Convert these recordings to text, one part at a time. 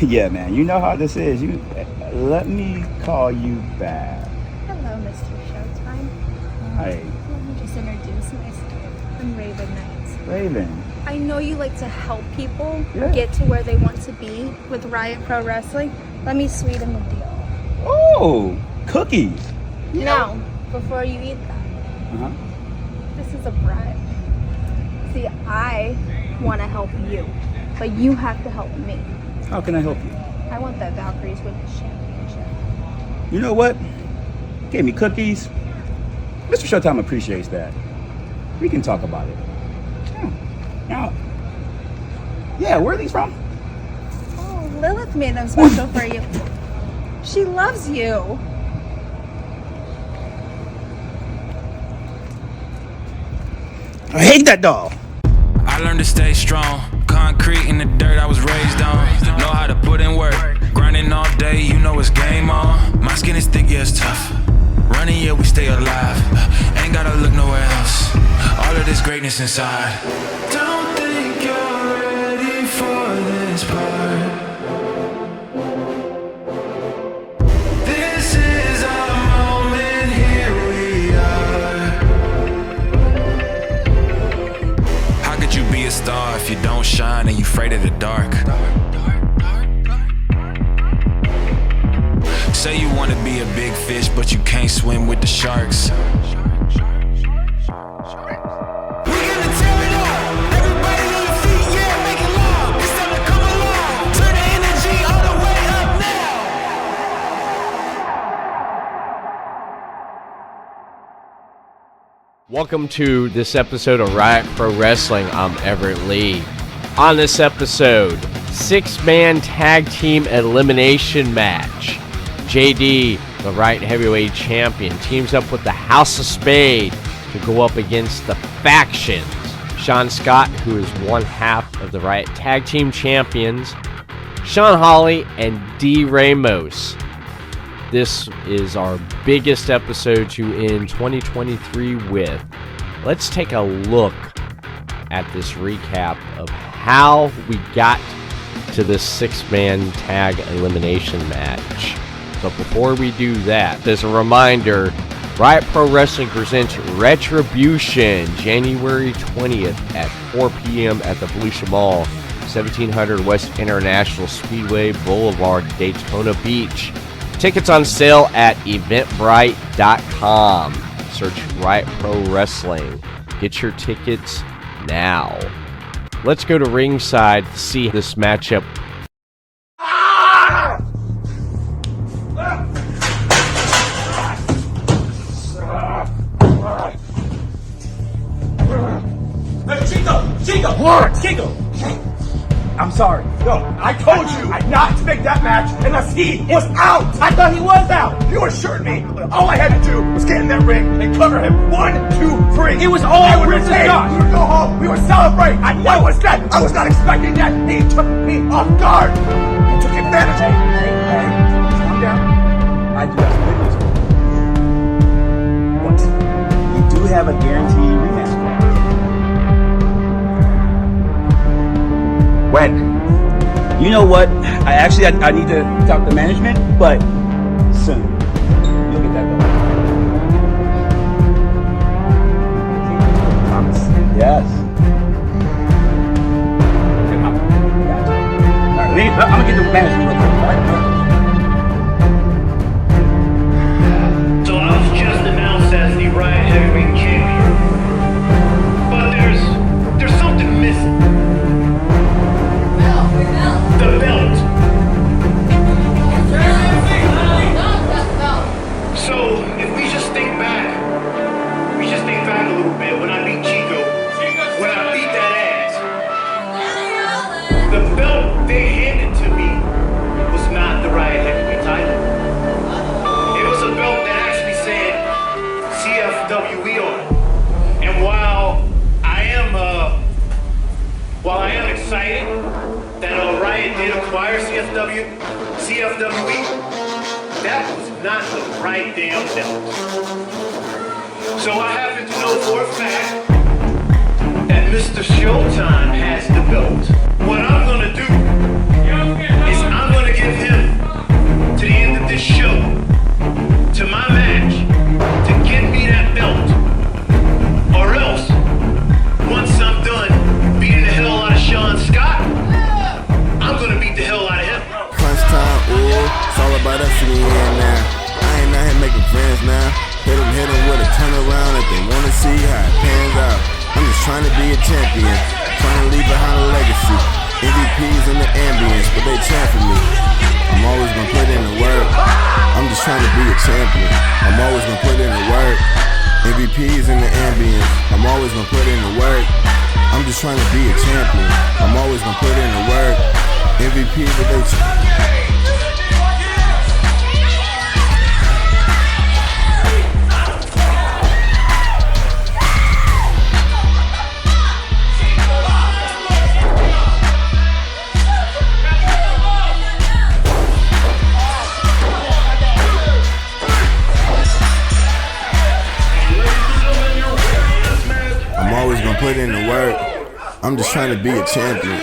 Yeah, man, you know how this is. Let me call you back. Hello, Mr. Showtime. Hi. Let me just introduce myself. I'm Raven Knight. Raven. I know you like to help people Yeah. get to where they want to be with Riot Pro Wrestling. Let me sweeten the deal. Oh, cookies. Now, before you eat that, this is a bribe. See, I want to help you, but you have to help me. How can I help you? I want that Valkyries win the championship. You know what? Gave me cookies. Mr. Showtime appreciates that. We can talk about it. Yeah, where are these from? Oh, Lilith made them special for you. She loves you. I hate that doll. I learned to stay strong. Concrete in the dirt I was raised on. Know how to put in work. Grinding all day, you know it's game on. My skin is thick, yeah, it's tough. Running, yeah, we stay alive. Ain't gotta look nowhere else. All of this greatness inside. Don't think you're ready for this part. This is our moment, here we are. How could you be a star if you don't shine and you afraid of the dark? Say you wanna be a big fish, but you can't swim with the sharks. Welcome to this episode of Riot Pro Wrestling. I'm Everett Lee. On this episode, 6-man tag team elimination match. JD, the Riot Heavyweight Champion, teams up with the House of Spades to go up against the Factions. Sean Scott, who is one half of the Riot Tag-Team Champions, Sean Hawley, and D.Ramos. This is our biggest episode to end 2023 with. Let's take a look at this recap of how we got to this 6-man tag elimination match. But before we do that, as a reminder, Riot Pro Wrestling presents Retribution January 20th at 4 p.m. at the Volusia Mall, 1700 West International Speedway Boulevard, Daytona Beach. Tickets on sale at eventbrite.com. Search Riot Pro Wrestling. Get your tickets now. Let's go to ringside to see this matchup. Chico! I'm sorry. No, I told you not to make that match unless he was out. I thought he was out. You assured me. All I had to do was get in that ring and cover him. 1, 2, 3. It was all we would say. We would go home. We would celebrate. I was that. I was not expecting that. He took me off guard. He took advantage of me. Hey, calm down. I do have some good news for you. What? You do have a guaranteed rematch. When? You know what? I need to talk to management, but soon. You'll get that done. Promise? Yes. Come on. Gotcha. All right, I'm gonna get the management real quick. All right? So I was just announced as the Riot Heavyweight Champion. But there's something missing. The belt. So if we just think back a little bit when I beat Chico, when I beat that ass, the belt they handed to me was not the Riot Heavyweight title. It was a belt that actually said CFWE on it. And while I am excited that Riot did acquire CFWE, that was not the right damn belt. So I happen to know for a fact that Mr. Showtime has the belt. What I'm gonna do is I'm me in now. I ain't out here making friends now. Hit them with a turnaround if they wanna see how it pans out. I'm just trying to be a champion, trying to leave behind a legacy. MVPs in the ambience, but they champ for me. I'm always gonna put in the work. I'm just trying to be a champion. I'm always gonna put in the work. MVPs in the ambience. I'm always gonna put in the work. I'm just trying to be a champion. I'm always gonna put in the work. MVP, but they put in the work. I'm just trying to be a champion.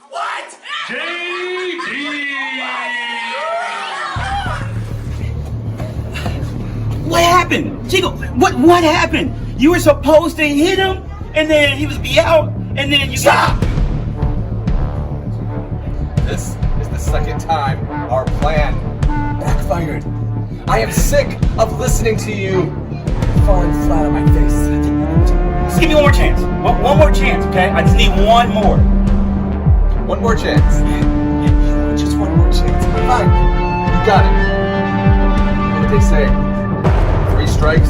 What? What happened? Chico, what happened? You were supposed to hit him, and then he was be out, and then you Stop! This is the second time our plan backfired. I am sick of listening to you falling flat on my face. Just give me one more chance. One more chance, okay? I just need one more. One more chance. Yeah, just one more chance. Fine. You got it. What did they say? 3 strikes.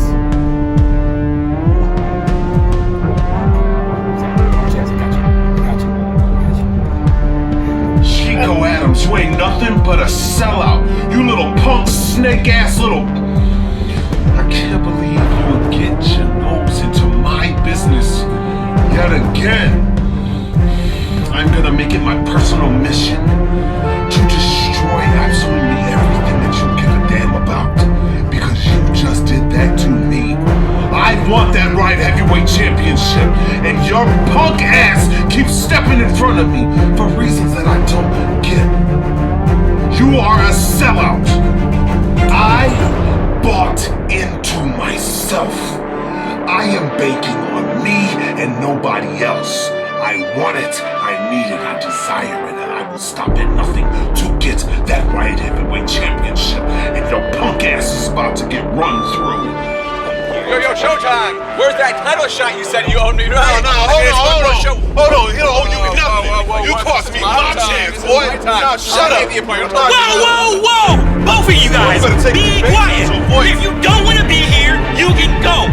Chico Adams, you ain't nothing but a sellout. You little punk, snake ass little. I can't believe you would get your nose into my business yet again. I'm gonna make it my personal mission to destroy absolutely everything that you give a damn about, because you just did that to me. I want that Riot Heavyweight Championship, and your punk ass keeps stepping in front of me for reasons that I don't get. You are a sellout. I bought into myself. I am banking on me and nobody else. I want it, I need it, I desire it, and I will stop at nothing to get that Riot Heavyweight Championship. And your punk ass is about to get run through. Yo, Showtime! Where's that title shot you said you owed me? No, hold on. You don't owe you nothing. You cost me my chance, boy. Now shut up. Whoa! Both of you guys, be quiet. If you don't want to be here, you can go.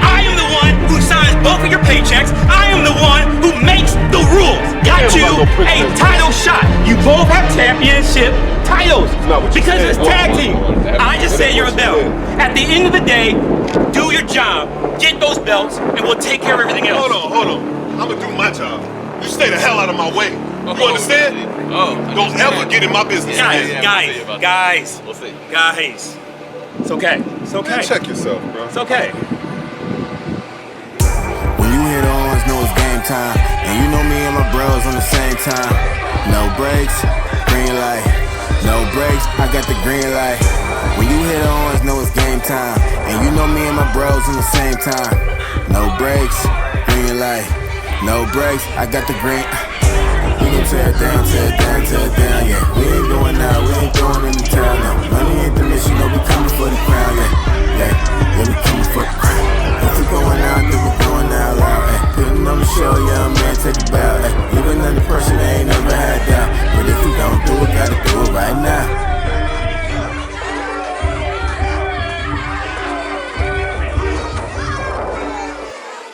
I am the one who signs both of your paychecks. I am the one who makes the rules. Got you a title shot. You both have championship titles because it's tag team. I just say you're a belt. At the end of the day, do your job, get those belts, and we'll take care of everything else. Hold on. I'm gonna do my job. You stay the hell out of my way. You understand? Don't ever get in my business. Guys. We'll see. Guys. It's okay. Man, check yourself, bro. It's okay. when you hit ons, know it's game time. And you know me and my bros on the same time. No breaks, green light. No breaks, I got the green light. When you hit ons, know it's game time. And you know me and my bros on the same time. No breaks, green light. No breaks, I got the green. We gon' tear it down, yeah. We ain't going out, we ain't going into town now. Money ain't the mission, no, we coming for the crown, yeah, we coming for the crown. If we going out, then we going out loud, ay. Putting on the show, young man, take a bow, ay. Even under pressure, they ain't never had doubt. But if we gon' do it, gotta do it right now.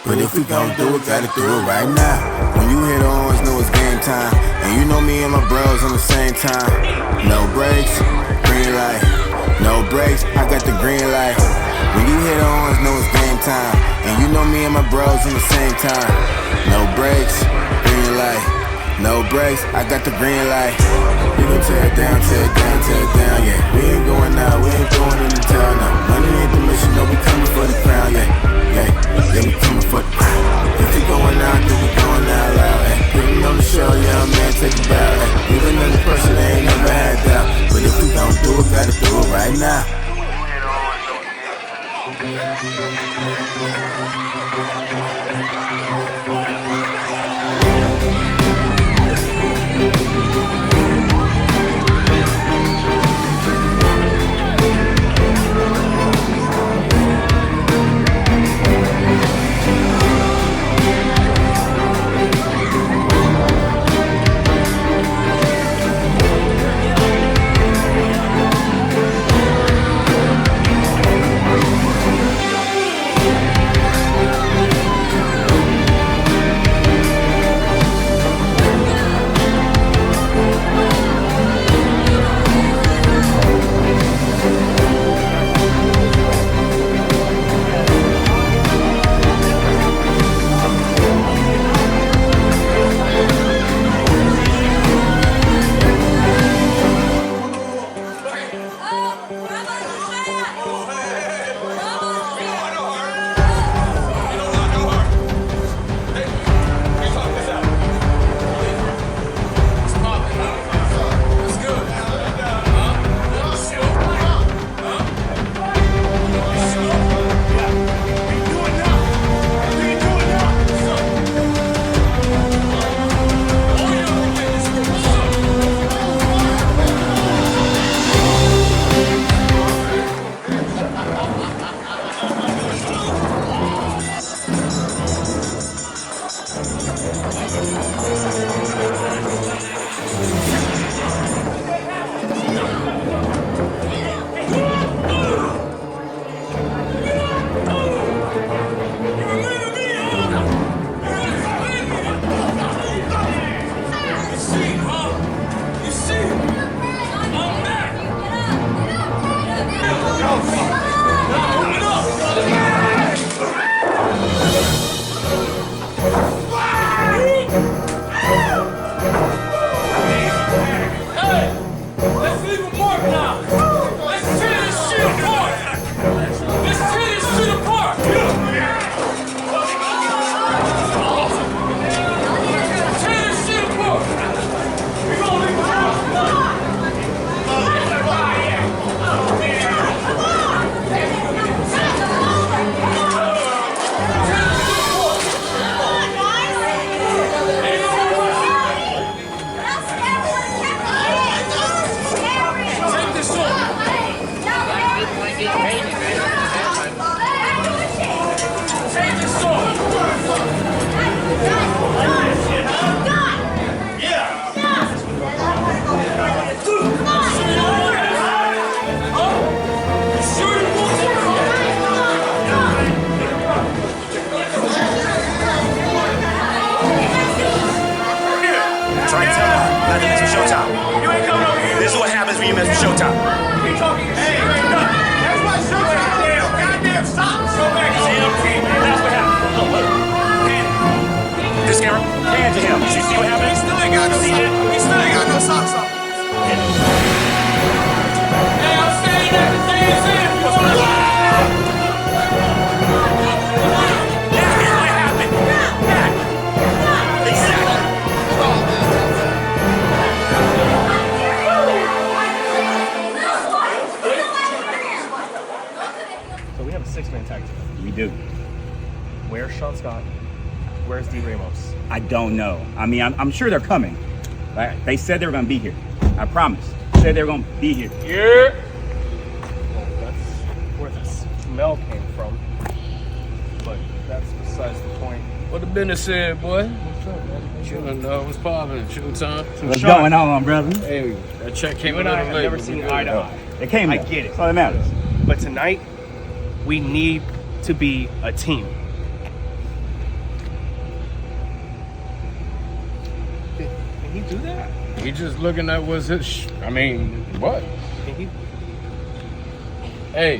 But if we gon' do it, gotta do it right now. When you hit ons, know it's game time. And you know me and my bros on the same time. No breaks, green light. No breaks, I got the green light. When you hit ons, know it's game time. And you know me and my bros on the same time. No breaks, green light. No breaks, I got the green light. We gon' tear it down, yeah. We ain't going out, we ain't going into town now. Money ain't the mission, no, we coming for the crown, yeah, we coming for the crown. If we going out, then we going out loud, ay. Putting on the show, young man, take a bow, ay. Even under pressure, they ain't never had doubt. But if we gon' do it, gotta do it right now. about to mess with Showtime. You ain't coming over here. This is what happens when you mess with Showtime. You talking shit. That's why Showtime goddamn socks. Go back See him? That's what happened. Look, look. Hand. This camera. Hand to him. You see what happened? He still ain't got no socks. He still ain't got no socks on. Hey, I'm saying that. what's going on? That is what happened. Exactly. So we have a 6-man tag team. We do. Where's Sean Scott? Where's D.Ramos? I don't know. I mean, I'm sure they're coming. Right? They said they were going to be here. I promise. Said they were going to be here. Yeah. Well, that's where the smell came from. But that's besides the point. What the business said, boy? What's up, man? Chillin', what's poppin'? Showtime? What's going on, brother? Hey, that check came You and a I little have late. never seen eye to eye. They came I there. get it. That's all that matters. But tonight, we need to be a team. Can he do that? We just looking at what's his. I mean, what? Can he? Hey,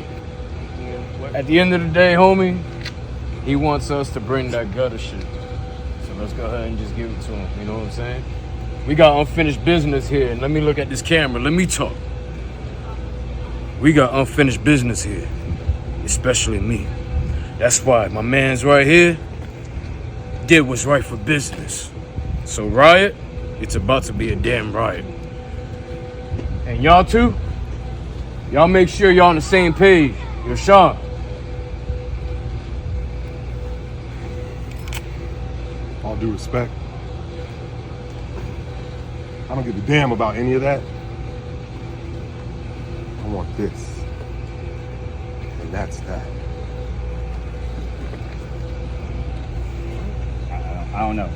What? at the end of the day, homie, he wants us to bring that gutter shit. So let's go ahead and just give it to him. You know what I'm saying? We got unfinished business here. And let me look at this camera. Let me talk. We got unfinished business here, especially me. That's why my man's right here did what's right for business. So Riot, it's about to be a damn riot. And y'all too, y'all make sure y'all on the same page. Yo, Sean. All due respect, I don't give a damn about any of that. I want this. And that's that. I don't know.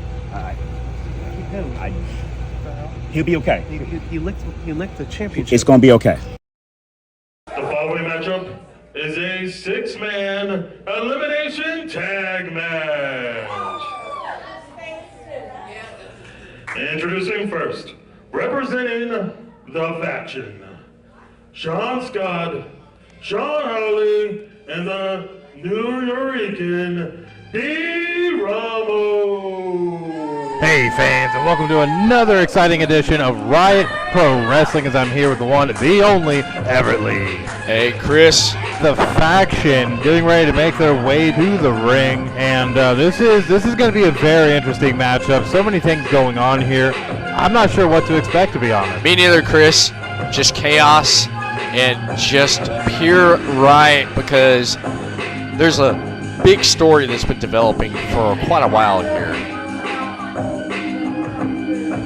He'll be okay. He licked the championship. It's going to be okay. The following matchup is a 6-man elimination tag match. Introducing first, representing the faction, Sean Scott, Sean Hawley, and the New Yorican D.Ramos. Hey fans, and welcome to another exciting edition of Riot Pro Wrestling, as I'm here with the one, the only, Everett Lee. Hey, Chris. The faction getting ready to make their way to the ring, and this is going to be a very interesting matchup. So many things going on here. I'm not sure what to expect, to be honest. Me neither, Chris. Just chaos and just pure riot, because there's a big story that's been developing for quite a while here.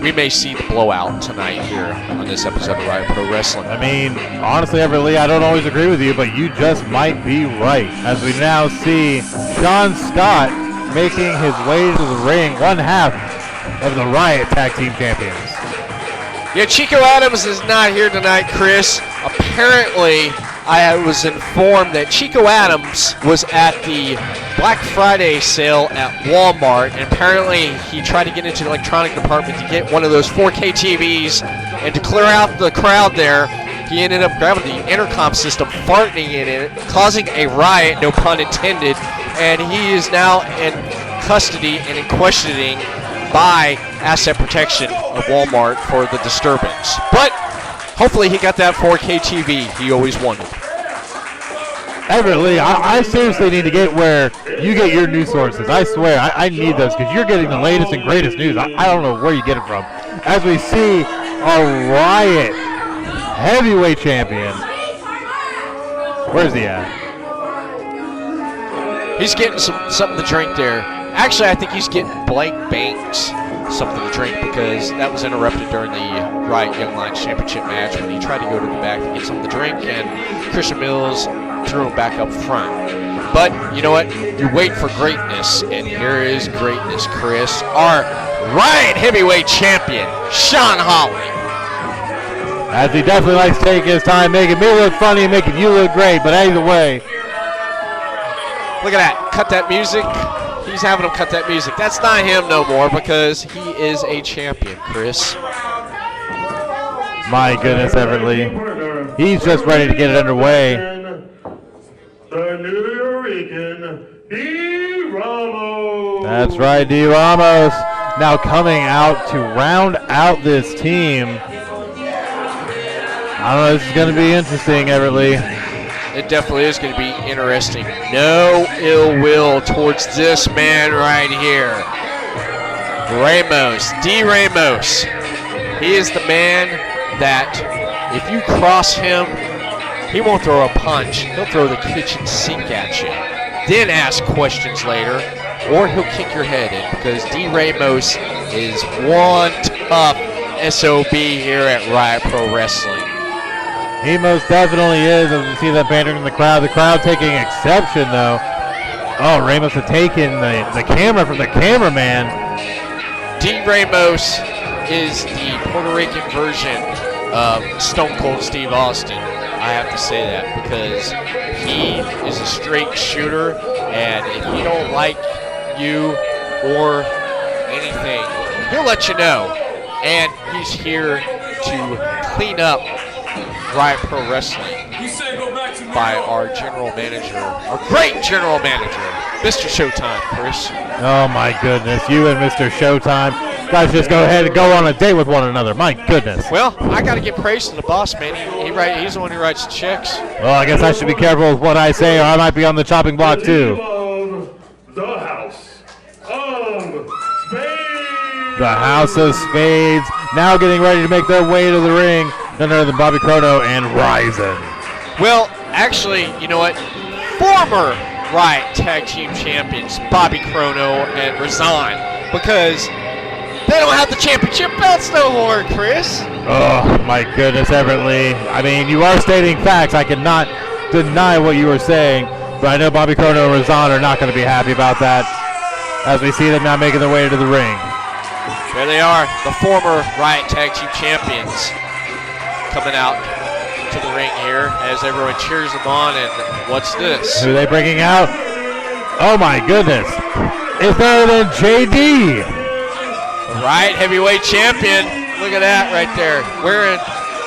We may see the blowout tonight here on this episode of Riot Pro Wrestling. I mean, honestly, Everett Lee, I don't always agree with you, but you just might be right. As we now see Sean Scott making his way to the ring, one half of the Riot Tag-Team Champions. Yeah, Chico Adams is not here tonight, Chris. Apparently, I was informed that Chico Adams was at the Black Friday sale at Walmart, and apparently he tried to get into the electronic department to get one of those 4K TVs, and to clear out the crowd there, he ended up grabbing the intercom system, farting in it, causing a riot, no pun intended, and he is now in custody and in questioning by Asset Protection of Walmart for the disturbance. But hopefully he got that 4K TV he always wanted. Everett Lee, I seriously need to get where you get your news sources. I swear, I need those, because you're getting the latest and greatest news. I don't know where you get it from. As we see a Riot Heavyweight Champion. Where's he at? He's getting something to drink there. Actually, I think he's getting Blake Banks something to drink, because that was interrupted during the Riot Young Lions Championship match when he tried to go to the back to get something to drink, and Christian Mills threw him back up front. But you know what? You wait for greatness, and here is greatness, Chris. Our Riot Heavyweight Champion, Sean Hawley. As he definitely likes taking his time, making me look funny and making you look great, but either way. Look at that. Cut that music. He's having him cut that music. That's not him no more, because he is a champion, Chris. My goodness, Everett Lee. He's just ready to get it underway. The New Rican D.Ramos. That's right, D.Ramos. Now coming out to round out this team. I don't know, this is going to be interesting, Everett Lee. It definitely is going to be interesting. No ill will towards this man right here. Ramos, D.Ramos. He is the man that if you cross him, he won't throw a punch. He'll throw the kitchen sink at you. Then ask questions later, or he'll kick your head in, because D.Ramos is one tough SOB here at Riot Pro Wrestling. He most definitely is, as we see that banner in the crowd. The crowd taking exception, though. Oh, Ramos had taken the camera from the cameraman. D.Ramos is the Puerto Rican version of Stone Cold Steve Austin. I have to say that because he is a straight shooter, and if he don't like you or anything, he'll let you know. And he's here to clean up Riot Pro Wrestling by our general manager, our great general manager, Mr. Showtime, Chris. Oh my goodness, you and Mr. Showtime, guys, just go ahead and go on a date with one another. My goodness. Well, I got to give praise to the boss, man. He's the one who writes the checks. Well, I guess I should be careful with what I say, or I might be on the chopping block too. The House of Spades. The House of Spades now getting ready to make their way to the ring. None other than Bobby Chrono and Ryzen. Well, actually, you know what? Former Riot Tag-Team Champions, Bobby Chrono and Razan, because they don't have the championship belts no more, Chris. Oh, my goodness, Everett Lee. I mean, you are stating facts. I cannot deny what you were saying, but I know Bobby Chrono and Razan are not going to be happy about that as we see them now making their way to the ring. There they are, the former Riot Tag-Team Champions, coming out to the ring here as everyone cheers them on. And what's this? Who are they bringing out? Oh my goodness. It's better than JD. The Riot Heavyweight Champion. Look at that right there. Wearing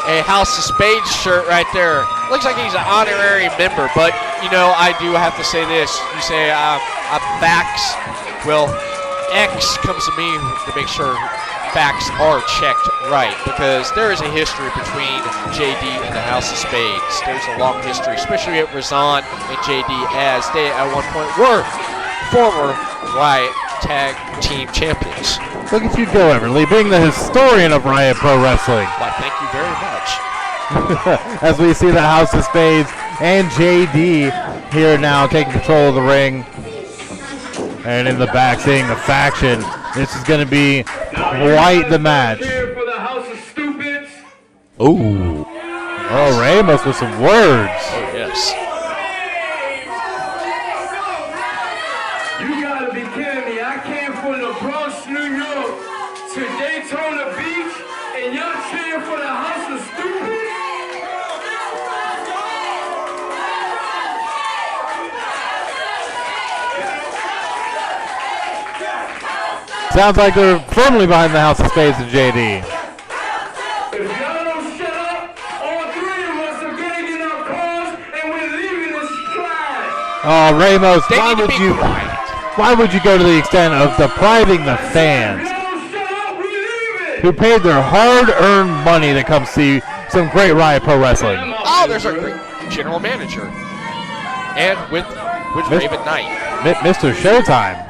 a House of Spades shirt right there. Looks like he's an honorary member, but you know, I do have to say this. You say I'm facts. Well, X comes to me to make sure facts are checked right, because there is a history between JD and the House of Spades. There's a long history, especially at Razan and JD, as they at one point were former Riot Tag Team Champions. Look at you go, Everett Lee, being the historian of Riot Pro Wrestling. Why, thank you very much. As we see the House of Spades and JD here now taking control of the ring. And in the back, seeing the faction. This is going to be quite the match. Here for the House of Stupids. Ooh. Oh, Ramos with some words. Oh, yes. You gotta be kidding me. I came from the Bronx, New York to Daytona Beach, and y'all cheering for the House of Stupids? Sounds like they're firmly behind the House of Spades and JD. If y'all don't shut up, all three of us are gonna get in our cars and we're leaving this trash. Oh, Ramos, They need to be quiet. why would you go to the extent of depriving the fans who paid their hard-earned money to come see some great Riot Pro Wrestling? Oh, there's our great general manager. And with Raven Knight. Mr. Showtime.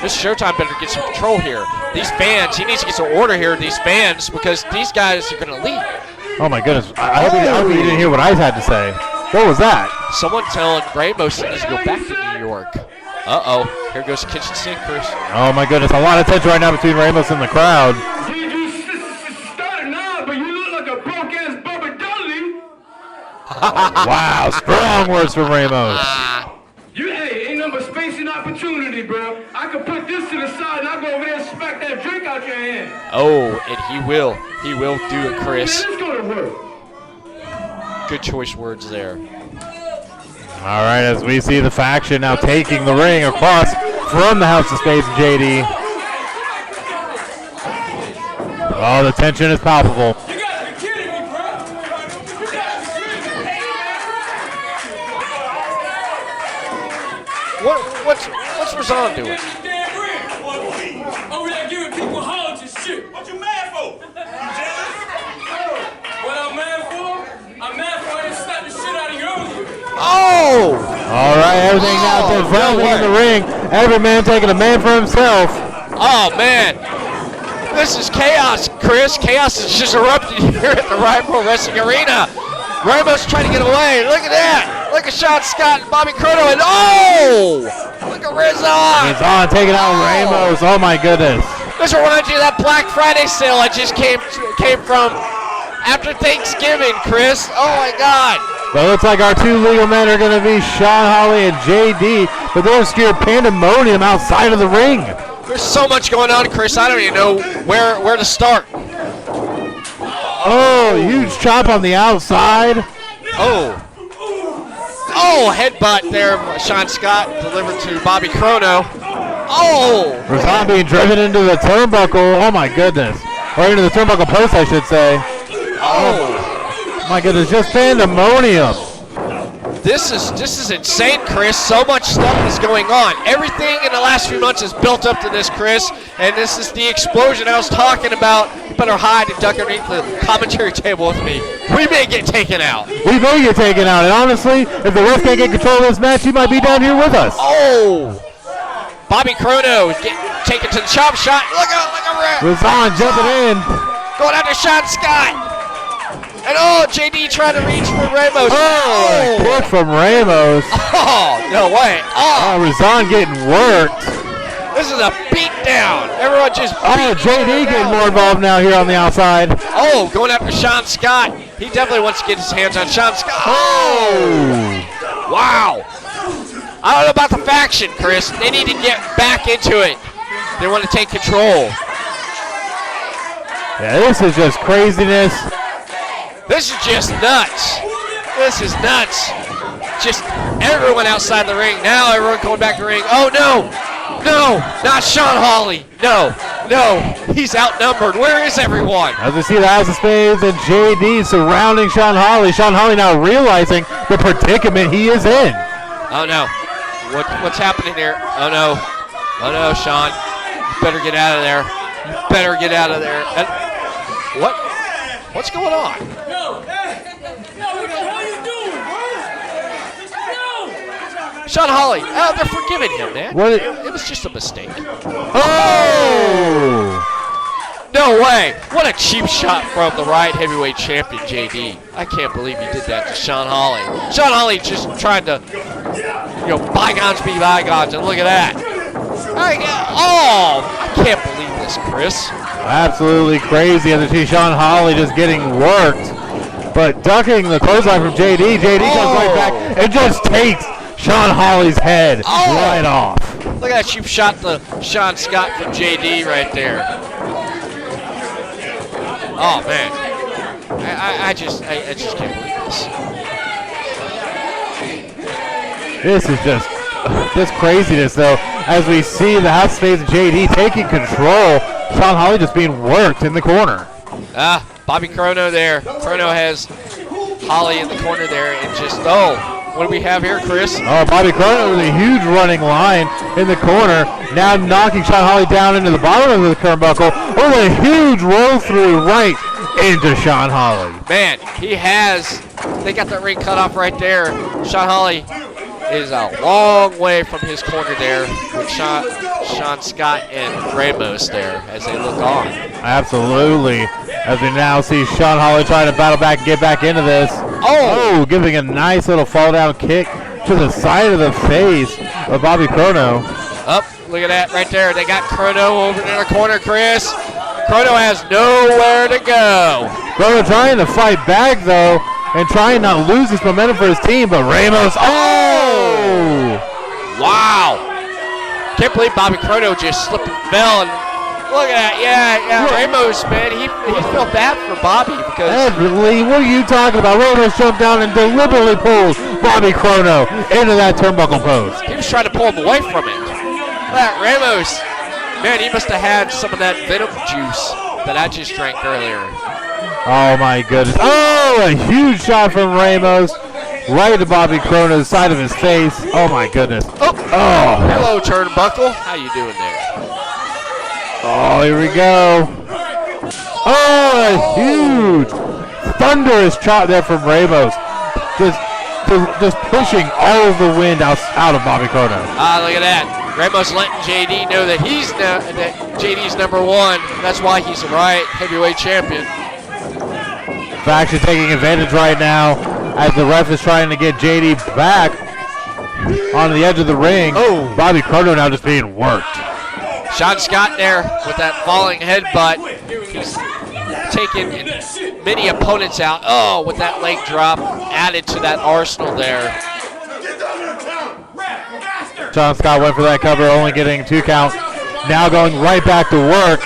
This Showtime better get some control here. These fans, he needs to get some order here, these fans, because these guys are going to leave. Oh my goodness, I hope you didn't hear what I had to say. What was that? Someone telling Ramos he needs to go back to New York. Uh-oh, here goes the kitchen sink, Chris. Oh my goodness, a lot of tension right now between Ramos and the crowd. You started now, but you look like a broke-ass Bubba Dudley. Wow, strong words from Ramos. Hey, ain't nothing but space and opportunity, bro. I can put this to the side and I'll go over there and smack that drink out your hand. Oh, and he will. He will do it, Chris. Man, it's gonna work. Good choice words there. All right, as we see the faction now taking the ring across from the House of Spades and JD. Oh, the tension is palpable. You gotta be kidding me, bro. What's Razan doing? Over there giving people hugs and shit. What you mad for? You jealous? What I'm mad for? I'm mad for I didn't slap the shit out of you earlier. Oh! All right, everything now to developing in the ring. Every man taking a man for himself. Oh, man. This is chaos, Chris. Chaos has just erupted here at the Riot Pro Wrestling Arena. Ramos trying to get away. Look at that. Look at Sean Scott and Bobby Crono. And oh! Look at Razan. Razan taking out Ramos. Oh, my goodness. This reminds you of that Black Friday sale I just came from after Thanksgiving, Chris. Oh, my God. But it looks like our two legal men are going to be Sean Hawley and JD. But there's pure pandemonium outside of the ring. There's so much going on, Chris. I don't even know where to start. Oh, huge chop on the outside. Oh. Oh, headbutt there. Sean Scott delivered to Bobby Crono. Oh. Razan being driven into the turnbuckle. Oh, my goodness. Or into the turnbuckle post, I should say. Oh. My goodness, just pandemonium. This is insane, Chris. So much stuff is going on. Everything in the last few months has built up to this, Chris, and this is the explosion I was talking about. You better hide and duck underneath the commentary table with me. We may get taken out. We may get taken out, and honestly, if the ref can't get control of this match, he might be down here with us. Oh! Bobby Crono taken to the chop shot. Look out, Razan jumping in. Going after Sean Scott. And oh, JD trying to reach for Ramos. Oh, kick from Ramos. Oh, no way. Oh, Razan getting worked. This is a beatdown. Everyone just JD getting more involved now here on the outside. Oh, going after Sean Scott. He definitely wants to get his hands on Sean Scott. Oh! Wow. I don't know about the faction, Chris. They need to get back into it. They want to take control. Yeah, this is just craziness. This is just nuts. This is nuts. Just everyone outside the ring. Now everyone going back to the ring. Oh, no. No, not Sean Hawley. No, he's outnumbered. Where is everyone? As we see the House of Spades and JD surrounding Sean Hawley. Sean Hawley now realizing the predicament he is in. Oh, no. What's happening here? Oh, no, Sean. You better get out of there. You better get out of there. What's going on? Yo, what the hell you doing, bro? Sean Hawley. Oh, they're forgiving him, man. It was just a mistake. Oh! No way. What a cheap shot from the Riot Heavyweight Champion, JD. I can't believe he did that to Sean Hawley. Sean Hawley just trying to, bygones be bygones, and look at that. I can't believe this, Chris. Absolutely crazy. And see Sean Hawley just getting worked, but ducking the clothesline from JD. JD comes right back and just takes Sean Hawley's head right off. Look at that cheap shot to Sean Scott from JD right there. Oh man, I just can't believe this. This is just craziness, though. As we see the House of Spades and JD taking control, Sean Hawley just being worked in the corner. Bobby Crono there. Crono has Hawley in the corner there, and just what do we have here, Chris? Oh, Bobby Crono with a huge running line in the corner, now knocking Sean Hawley down into the bottom of the turnbuckle. Oh, a huge roll through right into Sean Hawley. Man, they got that ring cut off right there. Sean Hawley is a long way from his corner there with Sean Scott and Ramos there as they look on. Absolutely. As we now see Sean Hawley trying to battle back and get back into this. Oh, giving a nice little fall down kick to the side of the face of Bobby Crono. Look at that right there. They got Crono over in the corner, Chris. Crono has nowhere to go. Crono trying to fight back, though, and trying not to lose his momentum for his team, but Ramos, wow. Can't believe Bobby Crono just slipped and fell, and look at that, yeah, Ramos, man, he felt bad for Bobby because... Everett Lee, what are you talking about? Ramos jumped down and deliberately pulls Bobby Crono into that turnbuckle post. He was trying to pull him away from it. That Ramos, man, he must have had some of that venom juice that I just drank earlier. Oh, my goodness. Oh, a huge shot from Ramos. right to Bobby Chrono's side of his face. Oh my goodness. Oh. Hello, Turnbuckle. How you doing there? Oh, here we go. Oh, a huge, thunderous chop there from Ramos. Just pushing all of the wind out of Bobby Chrono. Look at that. Ramos letting JD know that that JD's number one. That's why he's a Riot Heavyweight Champion. Faction taking advantage right now as the ref is trying to get JD back on the edge of the ring. Oh, Bobby Chrono now just being worked. Sean Scott there with that falling headbutt. He's taken many opponents out. Oh, with that leg drop added to that arsenal there. Sean Scott went for that cover, only getting a 2 count. Now going right back to work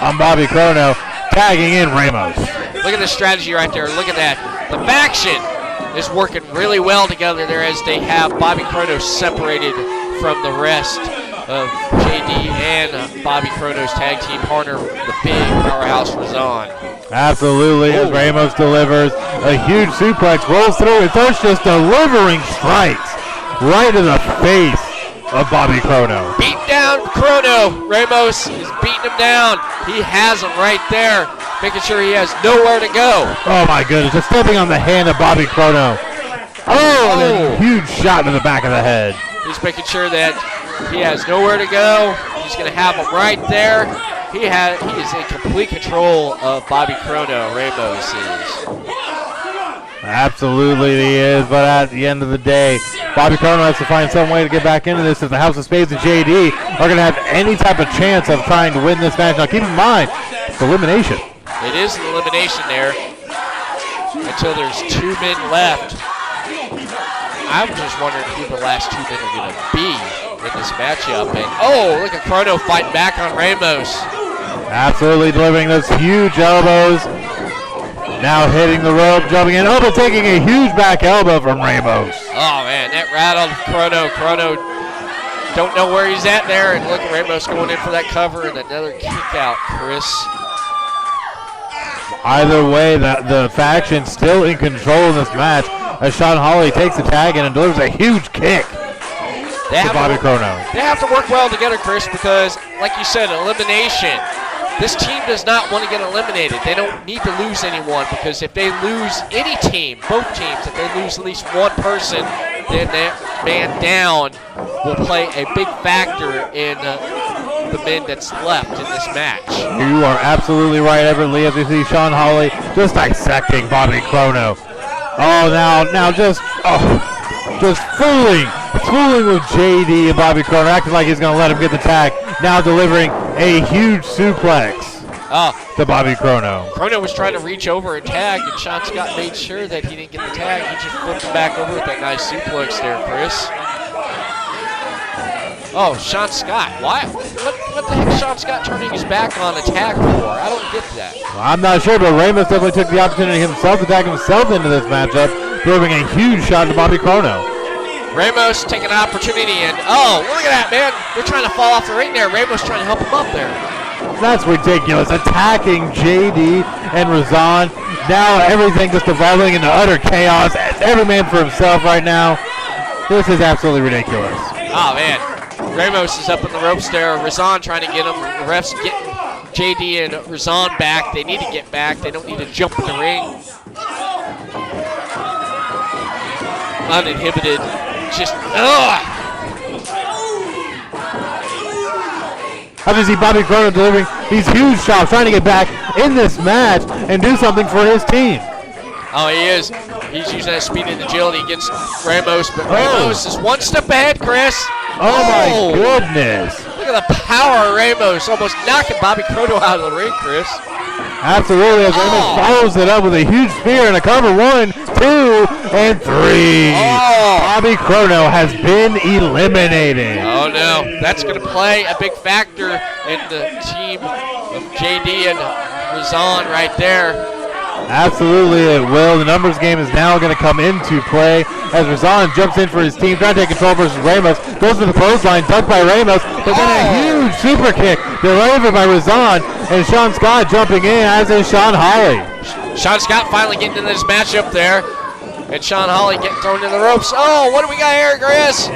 on Bobby Chrono, tagging in Ramos. Look at the strategy right there. Look at that. The faction is working really well together there as they have Bobby Chrono separated from the rest of JD and Bobby Chrono's tag team partner, the big powerhouse Razan. Absolutely, as Ramos delivers a huge suplex, rolls through, and starts just delivering strikes right in the face of Bobby Chrono. Beat down Chrono. Ramos is beating him down. He has him right there, making sure he has nowhere to go. Oh my goodness, just stepping on the hand of Bobby Chrono. Oh, and a huge shot to the back of the head. He's making sure that he has nowhere to go. He's going to have him right there. He is in complete control of Bobby Chrono. Ramos is. Absolutely he is, but at the end of the day, Bobby Chrono has to find some way to get back into this if the House of Spades and JD are going to have any type of chance of trying to win this match. Now keep in mind, it's elimination. It is an elimination there until there's 2 men left. I'm just wondering who the last 2 men are going to be in this matchup. And oh, look at Chrono fighting back on Ramos. Absolutely delivering those huge elbows. Now hitting the rope, jumping in. Oh, but taking a huge back elbow from Ramos. Oh, man, that rattled Chrono. Chrono don't know where he's at there. And look at Ramos going in for that cover and another kick out, Chris. Either way, the faction still in control in this match as Sean Hawley takes the tag in and delivers a huge kick to Bobby Chrono. They have to work well together, Chris, because, like you said, elimination. This team does not want to get eliminated. They don't need to lose anyone because if they lose any team, both teams, if they lose at least one person, then that man down will play a big factor in the men that's left in this match. You are absolutely right, Everett Lee, as we see Sean Hawley just dissecting Bobby Chrono. Oh, now just fooling with JD and Bobby Chrono, acting like he's going to let him get the tag. Now delivering a huge suplex to Bobby Chrono. Chrono was trying to reach over and tag, and Sean Scott made sure that he didn't get the tag. He just flipped him back over with that nice suplex there, Chris. Oh, Sean Scott. Why? What the heck is Sean Scott turning his back on a tag for? I don't get that. Well, I'm not sure, but Ramos definitely took the opportunity himself to tag himself into this matchup, delivering a huge shot to Bobby Chrono. Ramos taking an opportunity, and oh, look at that, man. They're trying to fall off the ring there. Ramos trying to help him up there. That's ridiculous. Attacking JD and Razan. Now everything just evolving into utter chaos. Every man for himself right now. This is absolutely ridiculous. Oh, man. Ramos is up in the ropes there. Razan trying to get him. The refs getting JD and Razan back. They need to get back. They don't need to jump in the ring. Uninhibited. Just, ugh. I just see Bobby Chrono delivering these huge shots, trying to get back in this match and do something for his team. Oh, he is. He's using that speed and agility against Ramos, but Ramos is one step ahead, Chris. Oh my goodness. Look at the power of Ramos, almost knocking Bobby Chrono out of the ring, Chris. Absolutely, as Ramos follows it up with a huge spear and a cover. 1, 2, and 3. Bobby Chrono has been eliminated. Oh no, that's going to play a big factor in the team of JD and Razan right there. Absolutely it will. The numbers game is now going to come into play as Razan jumps in for his team, trying to take control versus Ramos. Goes for the clothesline, ducked by Ramos, but then a huge super kick delivered by Razan, and Sean Scott jumping in, as is Sean Hawley. Sean Scott finally getting into this matchup there. And Sean Hawley getting thrown in the ropes. Oh, what do we got here, Chris?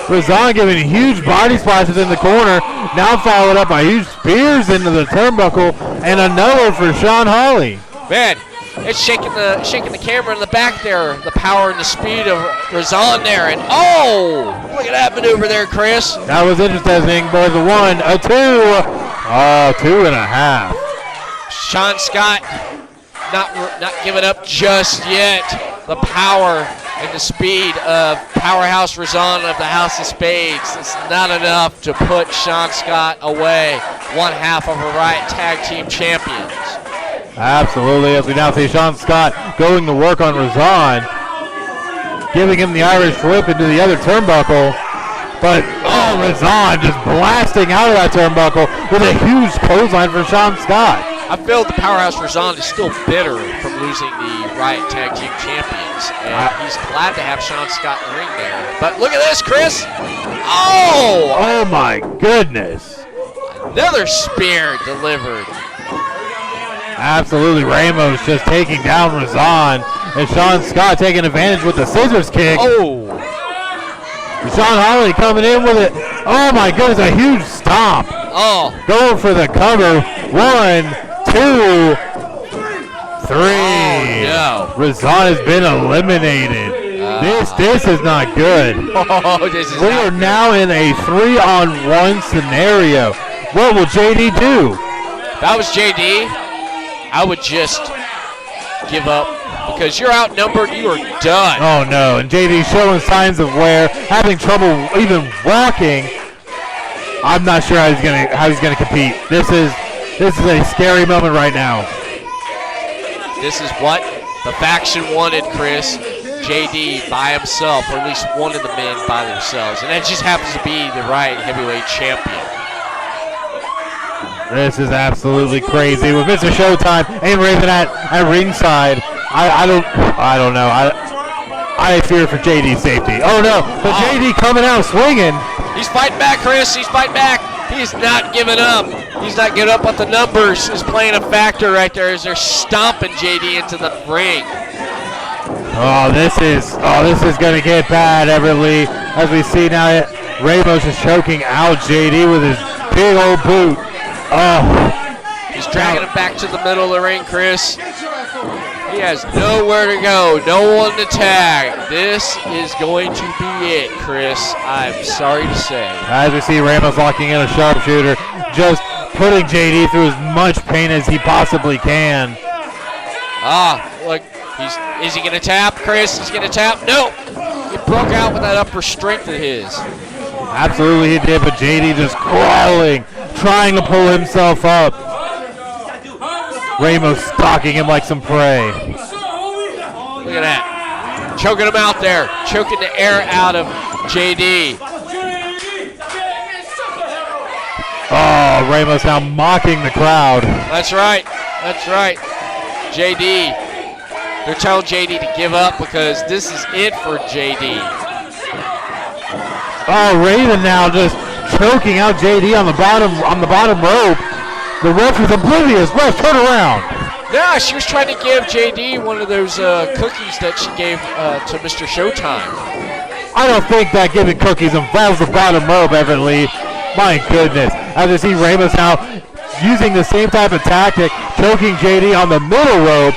Razan giving huge body splashes in the corner. Now followed up by huge spears into the turnbuckle. And another for Sean Hawley. Man, it's shaking the camera in the back there. The power and the speed of Razan there. And oh, look at that maneuver there, Chris. That was interesting. But a 1, a 2. Oh, 2.5. Sean Scott not giving up just yet. The power and the speed of Powerhouse Razan of the House of Spades. It's not enough to put Sean Scott away, one half of a Riot Tag Team Champions. Absolutely, as we now see Sean Scott going to work on Razan, giving him the Irish whip into the other turnbuckle. But, Razan just blasting out of that turnbuckle with a huge clothesline for Sean Scott. I feel the Powerhouse Razan is still bitter from losing the Riot Tag Team Champions. And he's glad to have Sean Scott in the ring there. But look at this, Chris. Oh! Oh, my goodness. Another spear delivered. Absolutely, Ramos just taking down Razan. And Sean Scott taking advantage with the scissors kick. Oh! Sean Hawley coming in with it. Oh, my goodness, a huge stomp. Oh. Going for the cover. 1, 2, 3. Oh, no. Razan has been eliminated. This is not good. Oh, this is we are now in a 3-on-1 scenario. What will JD do? If I was JD, I would just give up because you're outnumbered. You are done. Oh no! And JD showing signs of wear, having trouble even walking. I'm not sure how he's gonna compete. This is a scary moment right now. This is what the faction wanted, Chris. JD by himself, or at least one of the men by themselves, and that just happens to be the Riot Heavyweight Champion. This is absolutely crazy with Mr. Showtime and Raven at ringside. I don't know. I fear for JD's safety. Oh no! But JD coming out swinging. He's fighting back, Chris. He's fighting back. He's not giving up. He's not giving up, but the numbers is playing a factor right there as they're stomping JD into the ring. This is gonna get bad, Everett Lee. As we see now, Ramos is choking out JD with his big old boot. He's dragging him back to the middle of the ring, Chris. He has nowhere to go, no one to tag. This is going to be it, Chris. I'm sorry to say. As we see Ramos locking in a sharpshooter, just putting JD through as much pain as he possibly can. Look, is he going to tap, Chris? He's going to tap. No! He broke out with that upper strength of his. Absolutely he did, but JD just crawling, trying to pull himself up. Ramos stalking him like some prey. Look at that. Choking him out there. Choking the air out of JD. Oh, Ramos now mocking the crowd. That's right. That's right. JD. They're telling JD to give up because this is it for JD. Oh, Raven now just choking out JD on the bottom rope. The ref is oblivious. Ref, turn around. Yeah, she was trying to give JD one of those cookies that she gave to Mr. Showtime. I don't think that giving cookies involves the bottom rope, Everett Lee. My goodness. As I see Ramos now using the same type of tactic, choking JD on the middle rope.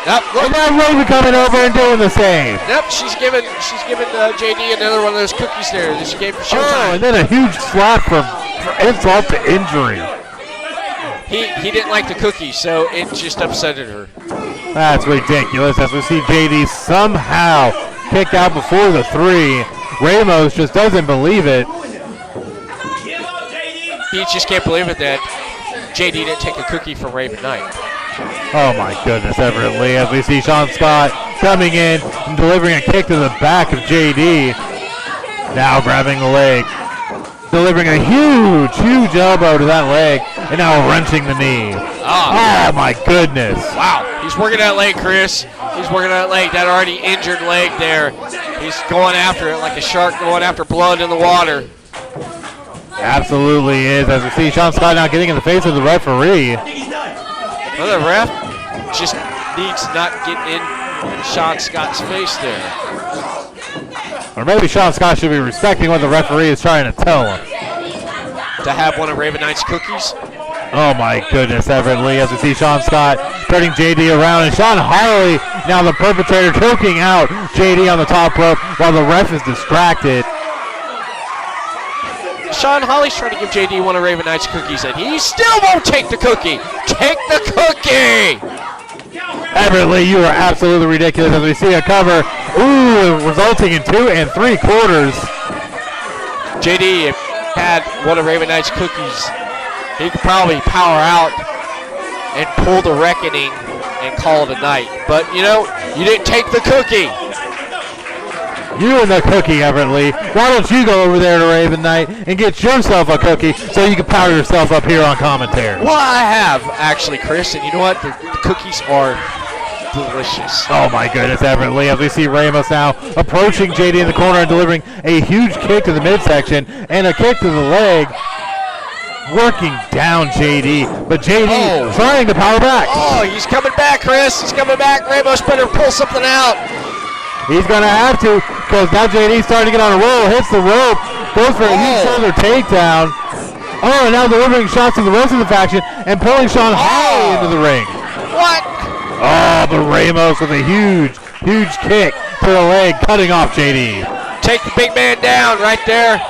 Yep, and now Raven coming over and doing the same. Yep, she's giving JD another one of those cookies there that she gave for Showtime. Oh, and then a huge slap for insult to injury. He didn't like the cookie, so it just upsetted her. That's ridiculous. As we see JD somehow kick out before the 3. Ramos just doesn't believe it. He just can't believe it that JD didn't take a cookie from Raven Knight. Oh my goodness, Everett Lee. As we see Sean Scott coming in and delivering a kick to the back of JD. Now grabbing the leg. Delivering a huge elbow to that leg, and now wrenching the knee. Oh my goodness. Wow, he's working that leg, Chris. He's working that leg, that already injured leg there. He's going after it like a shark going after blood in the water. Absolutely is, as we see Sean Scott now getting in the face of the referee. Well, the ref just needs to not get in Sean Scott's face there. Or maybe Sean Scott should be respecting what the referee is trying to tell him. To have one of Raven Knight's cookies. Oh my goodness, Everett Lee, as we see Sean Scott turning JD around, and Sean Hawley, now the perpetrator, choking out JD on the top rope while the ref is distracted. Sean Hawley's trying to give JD one of Raven Knight's cookies, and he still won't take the cookie. Take the cookie! Everett Lee, you are absolutely ridiculous as we see a cover, resulting in 2 3/4. JD had one of Raven Knight's cookies. He could probably power out and pull the reckoning and call it a night. But, you know, you didn't take the cookie. You and the cookie, Everett Lee. Why don't you go over there to Raven Knight and get yourself a cookie so you can power yourself up here on commentary? Well, I have, actually, Chris. And you know what? The cookies are delicious. Oh, my goodness, Everett Lee. As we see Ramos now approaching JD in the corner and delivering a huge kick to the midsection and a kick to the leg. Working down JD, but JD trying to power back. Oh, he's coming back, Chris. He's coming back. Ramos better pull something out. He's going to have to, because now JD's starting to get on a roll, hits the rope, goes for a huge shoulder takedown. Oh, and now delivering shots to the rest of the faction and pulling Sean Hawley into the ring. What? Oh, but Ramos with a huge kick to the leg, cutting off JD. Take the big man down right there.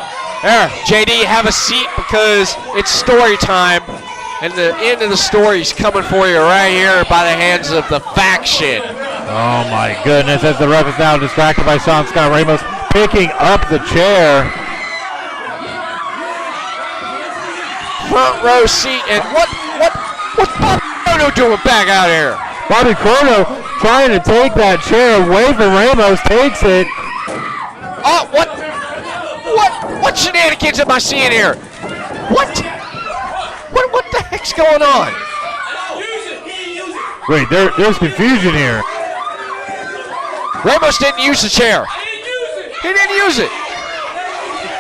There, JD, have a seat because it's story time. And the end of the story's coming for you right here by the hands of the faction. Oh my goodness, as the ref is now distracted by Sean Scott. Ramos picking up the chair. Front row seat, and what's Bobby Crono doing back out here? Bobby Crono trying to take that chair away from Ramos, takes it. Oh, what shenanigans am I seeing here? What the heck's going on? Wait, there's confusion here. Ramos didn't use the chair. He didn't use it.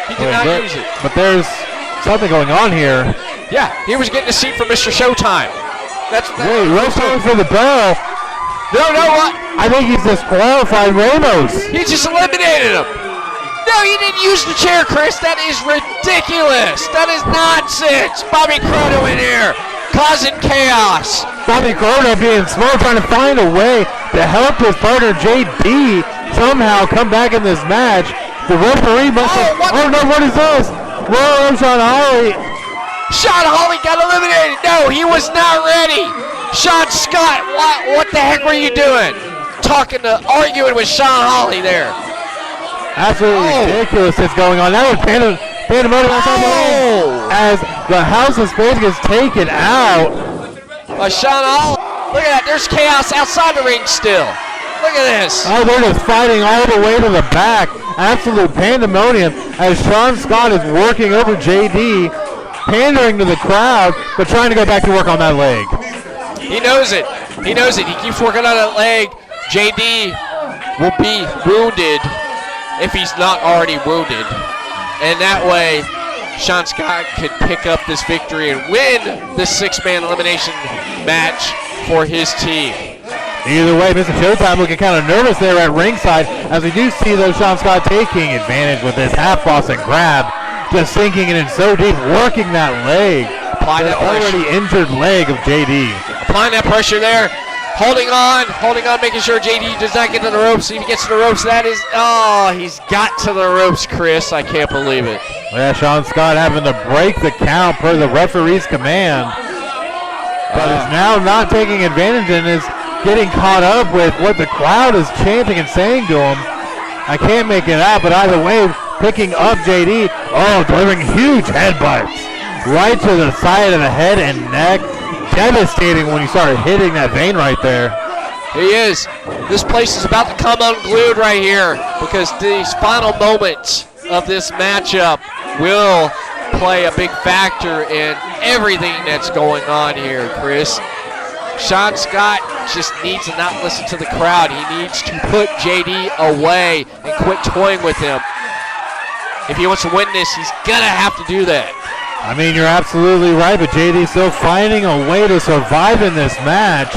He did not use it. But there's something going on here. Yeah, he was getting a seat for Mr. Showtime. Wait, what's time for the bell? No, what? I think he's disqualified Ramos. He just eliminated him. No, he didn't use the chair, Chris. That is ridiculous. That is nonsense. Bobby Crono in here, causing chaos. Bobby Crono being smart, trying to find a way to help his partner JD somehow come back in this match. The referee must have... Oh, no, what is this? Whoa, Sean Hawley. Sean Hawley got eliminated. No, he was not ready. Sean Scott, what the heck were you doing? Arguing with Sean Hawley there. Absolutely ridiculous that's going on. Now pandemonium outside the ring as the House of Spades gets taken out. Sean Hawley, look at that. There's chaos outside the ring still. Look at this. Oh, they're just fighting all the way to the back. Absolute pandemonium as Sean Scott is working over JD, pandering to the crowd, but trying to go back to work on that leg. He knows it. He keeps working on that leg. JD will be wounded if he's not already wounded. And that way, Sean Scott could pick up this victory and win this 6-man elimination match for his team. Either way, Mr. Showtime looking kind of nervous there at ringside as we do see though Sean Scott taking advantage with this half Boston grab, just sinking it in so deep, working that leg. Applying that already injured leg of JD. Applying that pressure there. Holding on, making sure JD does not get to the ropes. If he gets to the ropes, he's got to the ropes, Chris. I can't believe it. Yeah, Sean Scott having to break the count per the referee's command. But is now not taking advantage and is getting caught up with what the crowd is chanting and saying to him. I can't make it out, but either way, picking up JD. Oh, delivering huge headbutts right to the side of the head and neck. Devastating when you start hitting that vein right there. He is. This place is about to come unglued right here because these final moments of this matchup will play a big factor in everything that's going on here, Chris. Sean Scott just needs to not listen to the crowd. He needs to put JD away and quit toying with him. If he wants to win this, he's going to have to do that. I mean, you're absolutely right, but JD's still finding a way to survive in this match.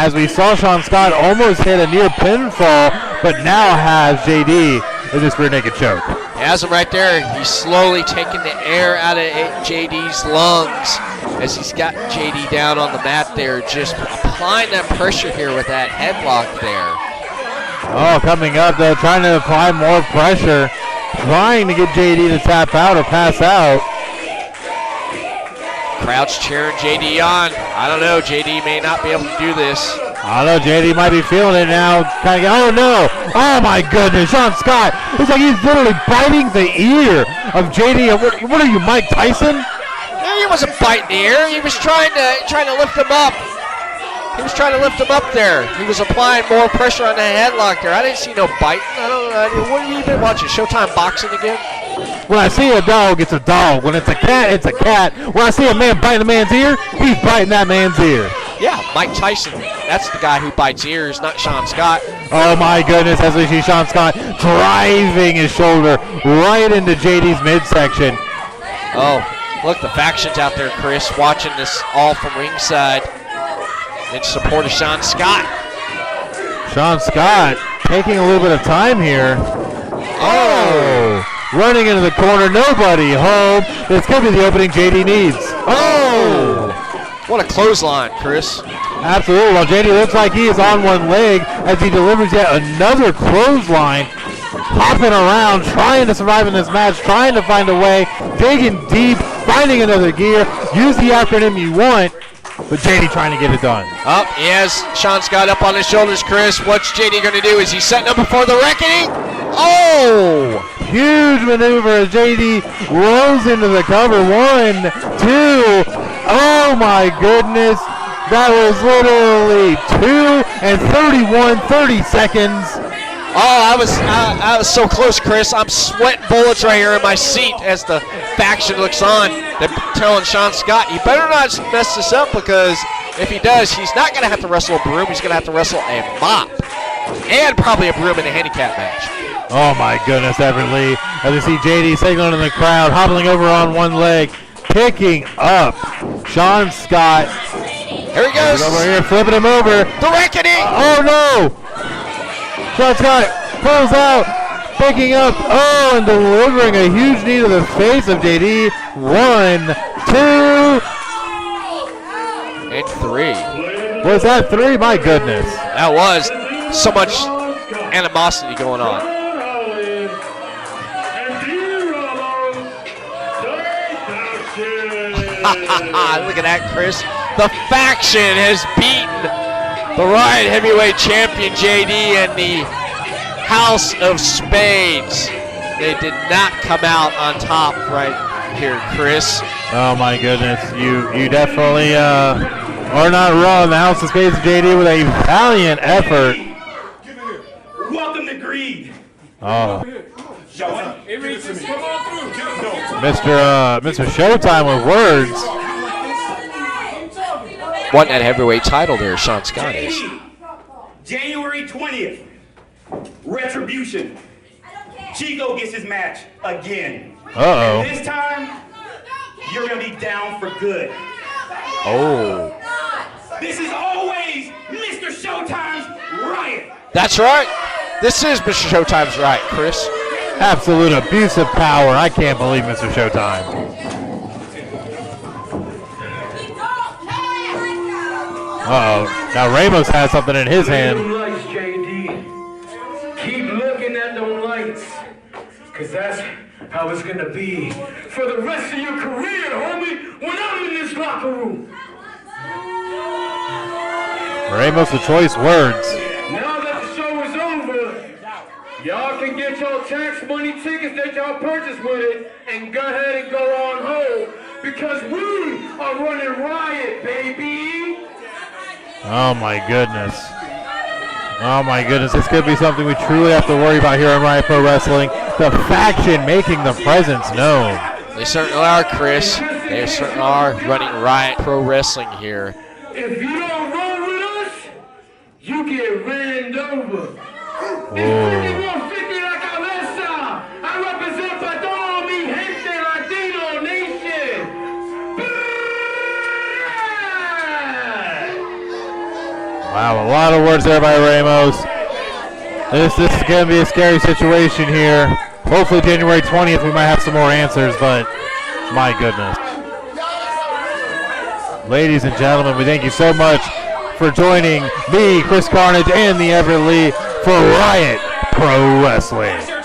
as we saw Sean Scott almost hit a near pinfall, but now has JD in this rear naked choke. He has him right there. He's slowly taking the air out of JD's lungs as he's got JD down on the mat there, just applying that pressure here with that headlock there. Oh, coming up though, trying to apply more pressure, trying to get JD to tap out or pass out. Crowd's cheering JD on. I don't know, JD may not be able to do this. I don't know, JD might be feeling it now. Oh no! Oh my goodness, Sean Scott! It's like he's literally biting the ear of JD. What are you, Mike Tyson? No, he wasn't biting the ear. He was trying to lift him up. He was trying to lift him up there. He was applying more pressure on the headlock there. I didn't see no biting. I don't know. What have you been watching? Showtime boxing again? When I see a dog, it's a dog. When it's a cat, it's a cat. When I see a man biting a man's ear, he's biting that man's ear. Yeah, Mike Tyson. That's the guy who bites ears, not Sean Scott. Oh my goodness, as we see Sean Scott driving his shoulder right into JD's midsection. Oh, look, the faction's out there, Chris, watching this all from ringside in support of Sean Scott. Sean Scott taking a little bit of time here. Oh! Running into the corner, nobody home. It's going to be the opening JD needs. Oh! What a clothesline, Chris. Absolutely. Well, JD looks like he is on one leg as he delivers yet another clothesline. Hopping around, trying to survive in this match, trying to find a way, digging deep, finding another gear. Use the acronym you want, but JD trying to get it done. Oh, he has Sean Scott up on his shoulders, Chris. What's JD going to do? Is he setting up before the reckoning? Oh! Huge maneuver as JD rolls into the cover. 1, 2. Oh my goodness. That was literally 30 seconds. Oh, I was so close, Chris. I'm sweating bullets right here in my seat as the faction looks on. They're telling Sean Scott, you better not mess this up, because if he does, he's not going to have to wrestle a broom. He's going to have to wrestle a mop and probably a broom in a handicap match. Oh my goodness, Everett Lee. As you see JD signaling in the crowd, hobbling over on one leg, picking up Sean Scott. Here he goes. Over here, flipping him over. The reckoning. Oh no! Sean Scott pulls out, picking up, and delivering a huge knee to the face of JD. 1, 2, and 3. Was that 3? My goodness. That was so much animosity going on. Look at that, Chris. The faction has beaten the Riot Heavyweight Champion JD and the House of Spades. They did not come out on top right here, Chris. Oh my goodness, you definitely are not wrong. The House of Spades JD with a valiant effort. Welcome to Greed. Oh. Mr. Showtime with words. Won that heavyweight title there, Sean Scott is. January 20th, Retribution. Chico gets his match again. Uh-oh. And this time, you're going to be down for good. Oh. This is always Mr. Showtime's Riot. That's right. This is Mr. Showtime's Riot, Chris. Absolute abuse of power. I can't believe Mr. Showtime. Uh-oh. Now Ramos has something in his hand. Lights, JD. Keep looking at them lights, because that's how it's going to be for the rest of your career, homie, when I'm in this locker room. Ramos with choice words. Now that the show is over, y'all can get your tax money tickets that y'all purchased with it and go ahead and go on home, because we are running Riot, baby. Oh my goodness. Oh my goodness. This could be something we truly have to worry about here on Riot Pro Wrestling. The faction making the presence known. They certainly are, Chris. They certainly are running Riot Pro Wrestling here. If you don't roll with us, you get ran over. Whoa. I represent para todo mi gente Latino nation. Wow, a lot of words there by Ramos. This is going to be a scary situation here. Hopefully January 20th we might have some more answers, but my goodness. Ladies and gentlemen, we thank you so much for joining me, Chris Carnage, and the Everett Lee for Riot Pro Wrestling.